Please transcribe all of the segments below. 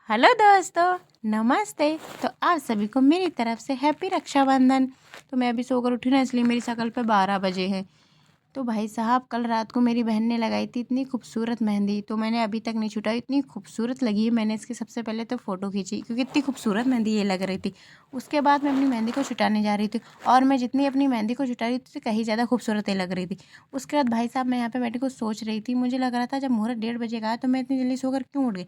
Hello दोस्तों, नमस्ते। तो आप सभी को मेरी तरफ से हैप्पी रक्षाबंधन। तो मैं अभी सोकर उठी ना, इसलिए मेरी शक्ल पे 12 बजे हैं। तो भाई साहब, कल रात को मेरी बहन ने लगाई थी इतनी खूबसूरत मेहंदी, तो मैंने अभी तक नहीं छुटाई। इतनी खूबसूरत लगी है, मैंने इसकी सबसे पहले तो फ़ोटो खींची क्योंकि इतनी खूबसूरत मेहंदी ये लग रही थी। उसके बाद मैं अपनी मेहंदी को छुटाने जा रही थी, और मैं जितनी अपनी मेहंदी को छुटा रही थी उससे कहीं ज़्यादा खूबसूरत ये लग रही थी। उसके बाद भाई साहब, मैं यहाँ पे बैठी को सोच रही थी, मुझे लग रहा था जब मुहूर्त 1:30 का है तो मैं इतनी जल्दी सोकर क्यों उठ गई।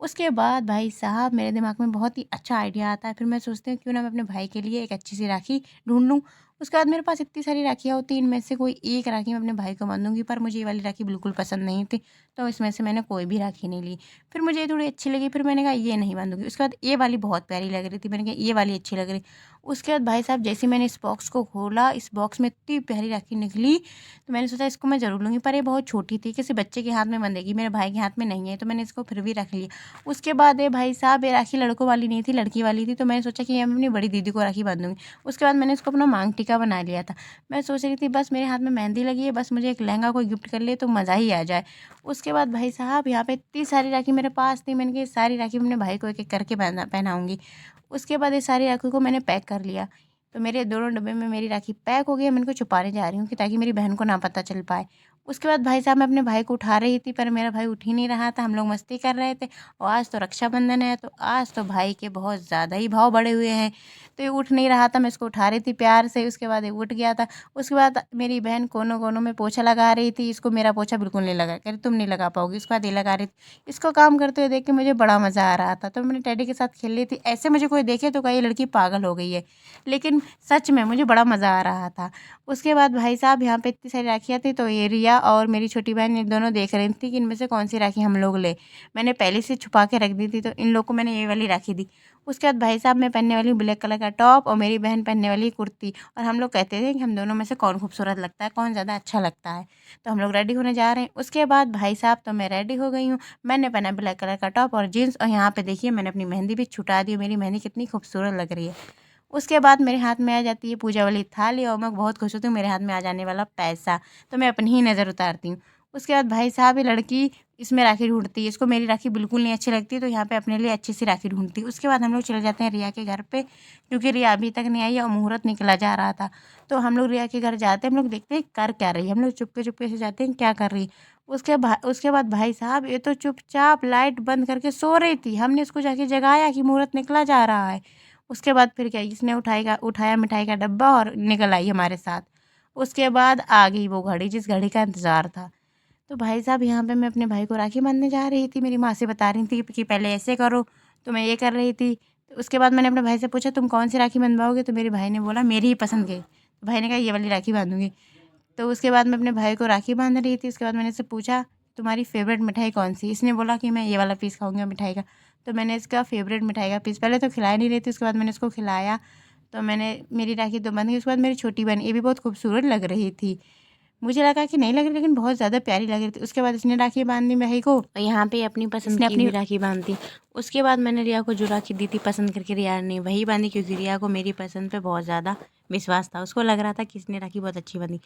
उसके बाद भाई साहब, मेरे दिमाग में बहुत ही अच्छा आइडिया आता है। फिर मैं सोचती हूँ क्यों ना मैं अपने भाई के लिए एक अच्छी सी राखी ढूंढ लूँ। उसके बाद मेरे पास इतनी सारी राखियाँ होती, इनमें से कोई एक राखी मैं अपने भाई को बांधूंगी, पर मुझे ये वाली राखी बिल्कुल पसंद नहीं थी, तो इसमें से मैंने कोई भी राखी नहीं ली। फिर मुझे ये थोड़ी अच्छी लगी, फिर मैंने कहा ये नहीं बांधूंगी। उसके बाद ये वाली बहुत प्यारी लग रही थी, मैंने कहा ये वाली अच्छी लग रही। उसके बाद भाई साहब, जैसे मैंने इस बॉक्स को खोला, इस बॉक्स में इतनी प्यारी राखी निकली, तो मैंने सोचा इसको मैं ज़रूर लूँगी, पर ये बहुत छोटी थी, किसी बच्चे के हाथ में बंधेगी, मेरे भाई के हाथ में नहीं है, तो मैंने इसको फिर भी रख लिया। उसके बाद ये भाई साहब, ये राखी लड़कों वाली नहीं थी, लड़की वाली थी, तो मैंने सोचा कि ये मैं अपनी बड़ी दीदी को राखी बांधूंगी। उसके बाद मैंने इसको अपना मांग टीका बना लिया था। मैं सोच रही थी बस मेरे हाथ में मेहंदी लगी है, बस मुझे एक लहंगा कोई गिफ्ट कर ले तो मज़ा ही आ जाए। उसके बाद भाई साहब, यहाँ पे इतनी सारी राखी मेरे पास थी, मैंने कहा ये सारी राखी मैं अपने भाई को एक एक करके पहनाऊँगी। उसके बाद ये सारी राखी को मैंने पैक कर लिया। तो मेरे दोनों डब्बे में मेरी राखी पैक हो गई है, मैं इनको छुपाने जा रही हूँ कि ताकि मेरी बहन को ना पता चल पाए। उसके बाद भाई साहब, मैं अपने भाई को उठा रही थी, पर मेरा भाई उठ ही नहीं रहा था। हम लोग मस्ती कर रहे थे, और आज तो रक्षाबंधन है, तो आज तो भाई के बहुत ज़्यादा ही भाव बढ़े हुए हैं। तो ये उठ नहीं रहा था, मैं इसको उठा रही थी प्यार से, उसके बाद ये उठ गया था। उसके बाद मेरी बहन कोनों कोनों में पोछा लगा रही थी, इसको मेरा पोछा बिल्कुल नहीं लगा, कह रही तुम नहीं लगा पाओगी। उसके बाद ये लगा रही थी। इसको काम करते हुए देख के मुझे बड़ा मज़ा आ रहा था, तो मैंने टैडी के साथ खेल रही थी। ऐसे मुझे कोई देखे तो कहे ये लड़की पागल हो गई है, लेकिन सच में मुझे बड़ा मज़ा आ रहा था। उसके बाद भाई साहब, यहाँ पे इतनी सारी राखियाँ थी, तो ये रिया और मेरी छोटी बहन, ये दोनों देख रही थी कि इनमें से कौन सी राखी हम लोग ले। मैंने पहले से छुपा के रख दी थी, तो इन लोग को मैंने ये वाली राखी दी। उसके बाद भाई साहब, मैं पहनने वाली हूँ ब्लैक कलर का टॉप, और मेरी बहन पहनने वाली कुर्ती। और हम लोग कहते थे कि हम दोनों में से कौन खूबसूरत लगता है, कौन ज़्यादा अच्छा लगता है। तो हम लोग रेडी होने जा रहे हैं। उसके बाद भाई साहब, तो मैं रेडी हो गई हूँ। मैंने पहना ब्लैक कलर का टॉप और जीन्स, और यहाँ पे देखिए मैंने अपनी मेहंदी भी छुटा दी। मेरी मेहंदी कितनी खूबसूरत लग रही है। उसके बाद मेरे हाथ में आ जाती है पूजा वाली थाली, और मैं बहुत खुश होती हूँ मेरे हाथ में आ जाने वाला पैसा। तो मैं अपनी ही नज़र उतारती हूँ। उसके बाद भाई साहब, ये लड़की इसमें राखी ढूंढती है, इसको मेरी राखी बिल्कुल नहीं अच्छी लगती, तो यहाँ पे अपने लिए अच्छी सी राखी ढूंढती है। उसके बाद हम लोग चले जाते हैं रिया के घर पे, क्योंकि रिया अभी तक नहीं आई है और मुहूर्त निकला जा रहा था। तो हम लोग रिया के घर जाते हैं, हम लोग देखते हैं कर क्या रही है। हम लोग चुपके चुपके से जाते हैं क्या कर रही है। उसके बाद भाई साहब, ये तो चुपचाप लाइट बंद करके सो रही थी। हमने इसको जाके जगाया कि मुहूर्त निकला जा रहा है। उसके बाद फिर क्या, इसने उठाया मिठाई का डब्बा और निकल आई हमारे साथ। उसके बाद आ गई वो घड़ी जिस घड़ी का इंतज़ार था। तो भाई साहब, यहाँ पे मैं अपने भाई को राखी बांधने जा रही थी। मेरी माँ से बता रही थी कि पहले ऐसे करो, तो मैं ये कर रही थी। तो उसके बाद मैंने अपने भाई से पूछा तुम कौन सी राखी बंधवाओगे, तो मेरे भाई ने बोला मेरी ही पसंद की। तो भाई ने कहा ये वाली राखी बांधूंगी। तो उसके बाद मैं अपने भाई को राखी बांध रही थी। उसके बाद मैंने इससे पूछा तुम्हारी फेवरेट मिठाई कौन सी। इसने बोला कि मैं ये वाला पीस खाऊंगा मिठाई का। तो मैंने इसका फेवरेट मिठाई का पीस पहले तो खिला नहीं रही थी, उसके बाद मैंने इसको खिलाया। तो मैंने मेरी राखी तो बंध गई। उसके बाद मेरी छोटी बहन, ये भी बहुत खूबसूरत लग रही थी। मुझे लगा कि नहीं लग रही, लेकिन बहुत ज़्यादा प्यारी लग रही थी। उसके बाद इसने राखी बांध दी भाई को, और यहाँ पे अपनी पसंद इसने की अपनी हुई राखी बांध दी। उसके बाद मैंने रिया को जो राखी दी थी पसंद करके, रिया ने वही बांधी, क्योंकि रिया को मेरी पसंद पे बहुत ज़्यादा विश्वास था। उसको लग रहा था कि इसने राखी बहुत अच्छी बांधी।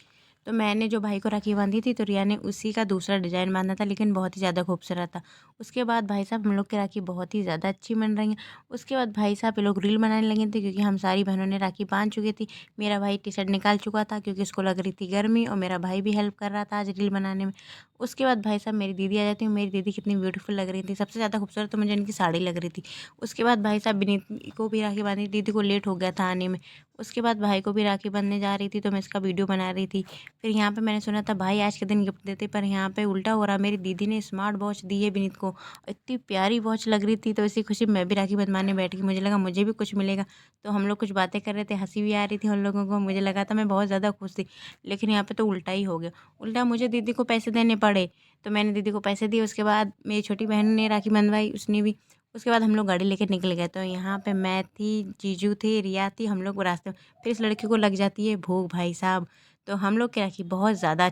तो मैंने जो भाई को राखी बांधी थी, तो रिया ने उसी का दूसरा डिज़ाइन बांधा था, लेकिन बहुत ही ज़्यादा खूबसूरत था। उसके बाद भाई साहब, हम लोग की राखी बहुत ही ज़्यादा अच्छी बन रही है। उसके बाद भाई साहब, ये लोग रील बनाने लगे थे, क्योंकि हम सारी बहनों ने राखी बांध चुकी थी। मेरा भाई टी शर्ट निकाल चुका था क्योंकि उसको लग रही थी गर्मी, और मेरा भाई भी हेल्प कर रहा था आज रील बनाने में। उसके बाद भाई साहब, मेरी दीदी आ जाती है। मेरी दीदी कितनी ब्यूटीफुल लग रही थी, सबसे ज़्यादा खूबसूरत तो मुझे इनकी साड़ी लग रही थी। उसके बाद भाई साहब, विनीत को भी राखी बांधी। दीदी को लेट हो गया था आने में। उसके बाद भाई को भी राखी बांधने जा रही थी, तो मैं इसका वीडियो बना रही थी। फिर यहाँ पे मैंने सुना था भाई आज के दिन गिफ्ट देते, पर यहाँ पे उल्टा हो रहा। मेरी दीदी ने स्मार्ट वॉच दी है विनीत को, इतनी प्यारी वॉच लग रही थी। तो इसी खुशी में मैं भी राखी बंधवाने बैठ गई, मुझे लगा मुझे भी कुछ मिलेगा। तो हम लोग कुछ बातें कर रहे थे, हंसी भी आ रही थी उन लोगों को, मुझे लगा था मैं बहुत ज़्यादा खुश थी। लेकिन यहाँ पे तो उल्टा ही हो गया। उल्टा मुझे दीदी को पैसे देने पड़े, तो मैंने दीदी को पैसे दिए। उसके बाद मेरी छोटी बहन ने राखी बंधवाई, उसने भी। उसके बाद हम लोग गाड़ी लेकर निकल गए। तो यहाँ पे मैं थी, जीजू थे, रिया थी, हम लोग रास्ते में। फिर इस लड़की को लग जाती है भूख भाई साहब, तो हम लोग की राखी बहुत ज़्यादा